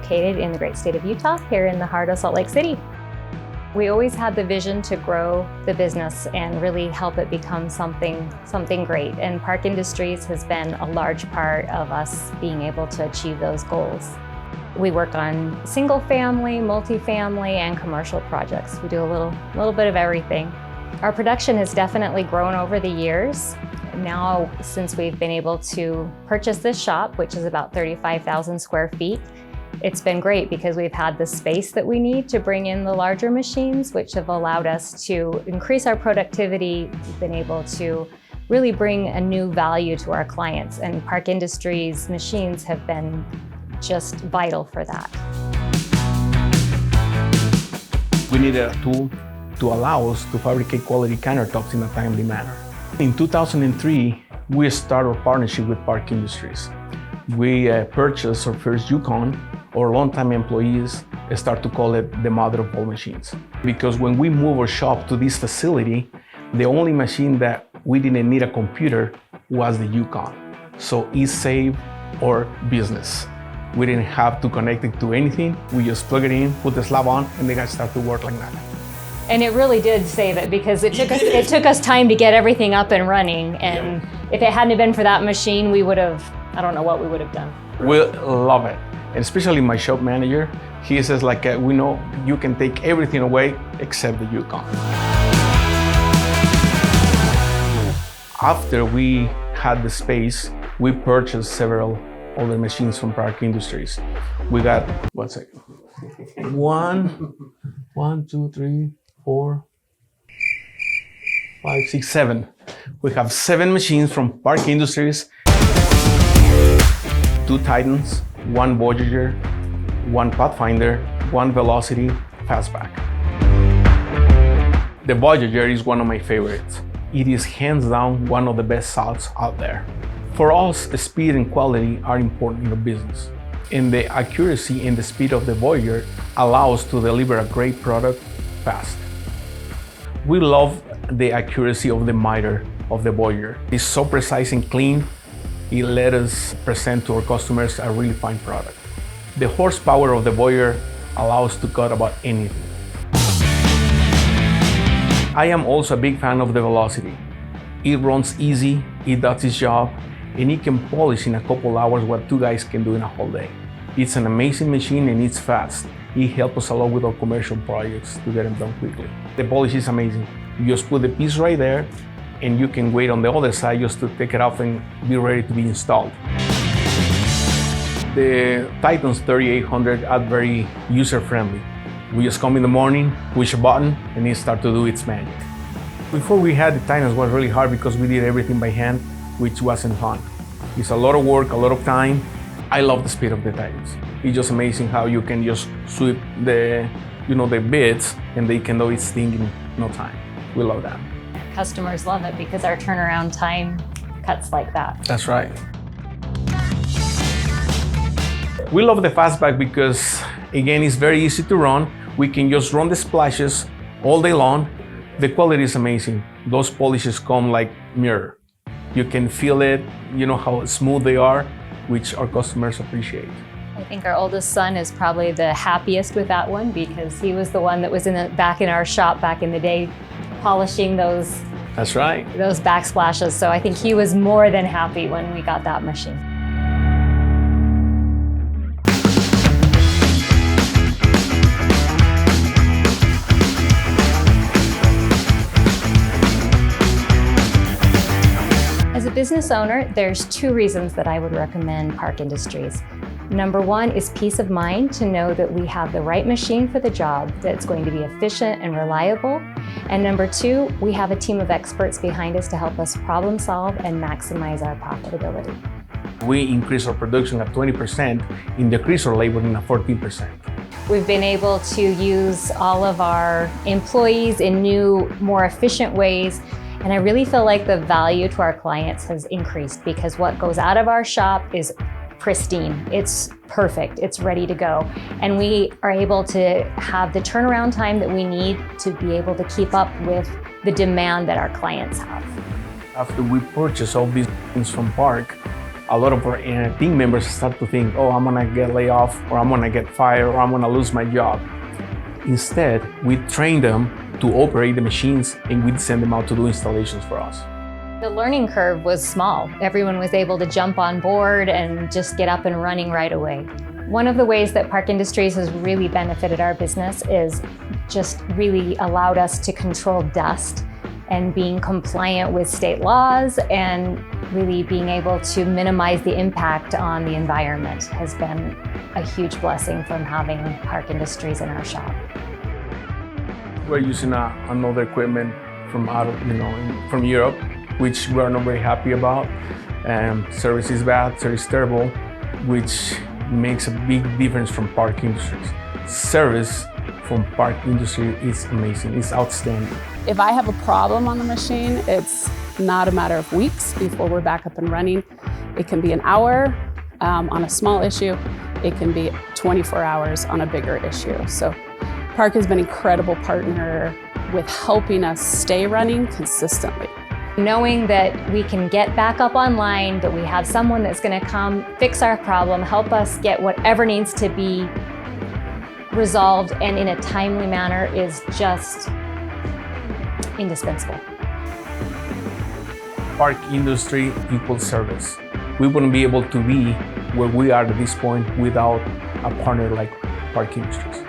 located in the great state of Utah, here in the heart of Salt Lake City. We always had the vision to grow the business and really help it become something great. And Park Industries has been a large part of us being able to achieve those goals. We work on single family, multifamily, and commercial projects. We do a little bit of everything. Our production has definitely grown over the years. Now, since we've been able to purchase this shop, which is about 35,000 square feet, it's been great because we've had the space that we need to bring in the larger machines, which have allowed us to increase our productivity. We've been able to really bring a new value to our clients, and Park Industries machines have been just vital for that. We needed a tool to allow us to fabricate quality countertops in a timely manner. In 2003, we started a partnership with Park Industries. We purchased our first Yukon. Our longtime employees start to call it the mother of all machines. Because when we moved our shop to this facility, the only machine that we didn't need a computer was the Yukon. So it saved our business. We didn't have to connect it to anything. We just plug it in, put the slab on, and the guys start to work like that. And it really did save it because it took us time to get everything up and running. And if it hadn't been for that machine, we would have, I don't know what we would have done. We love it. And especially my shop manager, he says like, we know you can take everything away except the Yukon. After we had the space, we purchased several other machines from Park Industries. We got, 1 second. 1, 2, 3, 4, 5, 6, 7. We have 7 machines from Park Industries, 2 Titans, 1 Voyager, 1 Pathfinder, 1 Velocity Fastback. The Voyager is one of my favorites. It is hands down one of the best saws out there. For us, the speed and quality are important in the business, and the accuracy and the speed of the Voyager allow us to deliver a great product fast. We love the accuracy of the miter of the Voyager. It's so precise and clean. It let us present to our customers a really fine product. The horsepower of the Voyager allows us to cut about anything. I am also a big fan of the Velocity. It runs easy, it does its job, and it can polish in a couple hours what 2 guys can do in a whole day. It's an amazing machine and it's fast. It helps us a lot with our commercial projects to get them done quickly. The polish is amazing. You just put the piece right there, and you can wait on the other side just to take it off and be ready to be installed. The Titans 3800 are very user-friendly. We just come in the morning, push a button, and it starts to do its magic. Before we had the Titans, it was really hard because we did everything by hand, which wasn't fun. It's a lot of work, a lot of time. I love the speed of the Titans. It's just amazing how you can just sweep the bits and they can do its thing in no time. We love that. Customers love it because our turnaround time cuts like that. That's right. We love the Fastback because, again, it's very easy to run. We can just run the splashes all day long. The quality is amazing. Those polishes come like mirror. You can feel it, you know how smooth they are, which our customers appreciate. I think our oldest son is probably the happiest with that one because he was the one that was back in our shop back in the day, polishing those. That's right. Those backsplashes. So I think he was more than happy when we got that machine. As a business owner, there's 2 reasons that I would recommend Park Industries. Number 1 is peace of mind to know that we have the right machine for the job that's going to be efficient and reliable. And number 2, we have a team of experts behind us to help us problem solve and maximize our profitability. We increase our production at 20% and decrease our labor in 14%. We've been able to use all of our employees in new, more efficient ways. And I really feel like the value to our clients has increased because what goes out of our shop is pristine. It's perfect. It's ready to go. And we are able to have the turnaround time that we need to be able to keep up with the demand that our clients have. After we purchase all these things from Park, a lot of our team members start to think, oh, I'm gonna get laid off, or I'm gonna get fired, or I'm gonna lose my job. Instead, we train them to operate the machines, and we send them out to do installations for us. The learning curve was small. Everyone was able to jump on board and just get up and running right away. One of the ways that Park Industries has really benefited our business is just really allowed us to control dust and being compliant with state laws, and really being able to minimize the impact on the environment has been a huge blessing from having Park Industries in our shop. We're using another equipment from from Europe, which we are not very happy about. Service is bad, service is terrible, which makes a big difference from Park Industries. Service from Park Industries is amazing, it's outstanding. If I have a problem on the machine, it's not a matter of weeks before we're back up and running. It can be an hour on a small issue. It can be 24 hours on a bigger issue. So Park has been an incredible partner with helping us stay running consistently. Knowing that we can get back up online, that we have someone that's going to come fix our problem, help us get whatever needs to be resolved and in a timely manner, is just indispensable. Park Industry equals service. We wouldn't be able to be where we are at this point without a partner like Park Industries.